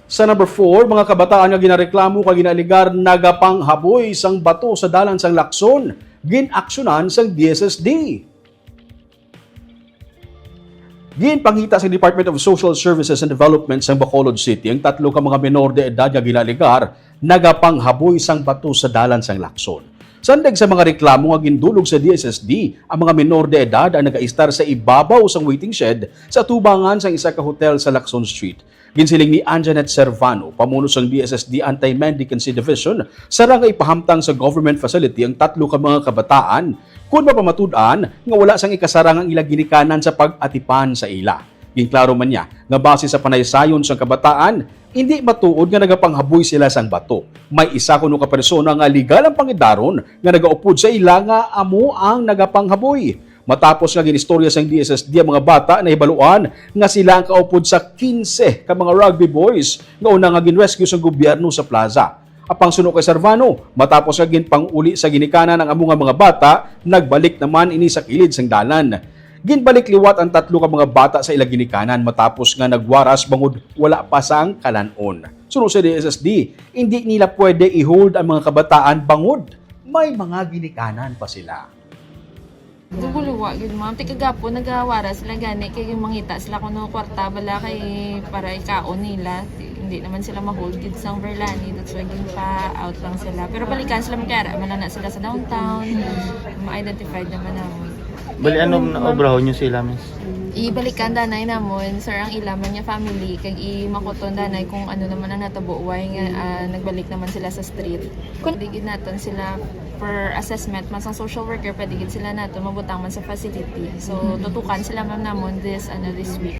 Sa number 4, mga kabataan nga ginareklamo kag ginaligar nagapanghaboy sang bato sa dalan sang Lacson, ginaksyonan sang DSSD. Ginpangita sa Department of Social Services and Development sa Bacolod City ang tatlo ka mga menor de edad nga ginaligar nagapanghaboy sang bato sa dalan sang Lacson. Sandag sa mga reklamo nga gindulog sa DSSD, ang mga menor de edad ang nagaistar sa ibabaw sang waiting shed sa tubangan sang isa ka hotel sa Lacson Street. Ginsiling ni Anjanet Servano, pamuno sang DSSD Anti-Mendicancy Division, sarang ipahamtang sa government facility ang tatlo ka mga kabataan kung mapamatud-an nga wala sang ikasarang ang ilang ginikanan sa pag-atipan sa ila. Ginklaro man niya nga base sa panaysayon sang kabataan, hindi matuod nga nagapanghaboy sila sang bato. May isa kuno ka persona nga legal ang pangidaron nga nagaupod sa ila nga amo ang nagapanghaboy. Matapos nga ginistorya sang DSSD ang mga bata na hibaluan nga sila ang kaupod sa 15 ka mga rugby boys nga una nga ginrescue sa gobyerno sa plaza. Apang suno kay Servano, matapos nga ginpanguli sa ginikanan ng amo nga mga bata, nagbalik naman ini sa kilid sang dalan. Ginbalik liwat ang tatlo ka mga bata sa ilang ginikanan matapos nga nagwaras bangod wala pa sang kalanon. Suno sa DSSD, hindi nila pwede i-hold ang mga kabataan bangod may mga ginikanan pa sila. Duguluwa gyud ma'am, ti kagapo nagawara sila gani kay mangita sila kuno kwarta bala kay para ikaon nila. Hindi naman sila ma-hold gid sang Verlani, that's why gin pa out lang sila. Pero balikan sila magkara manana sila sa downtown, ma-identified naman namon. Bali anong naobrahon nyo sila, miss? Ibalikan danay namon sir ang ilaman niya family kag i-makuton danay kung ano naman ang natabo why nga nagbalik naman sila sa street. Kung digid naton sila per assessment man sang social worker padigid sila naton mabutang man sa facility. So tutukan sila ma'am namon this week.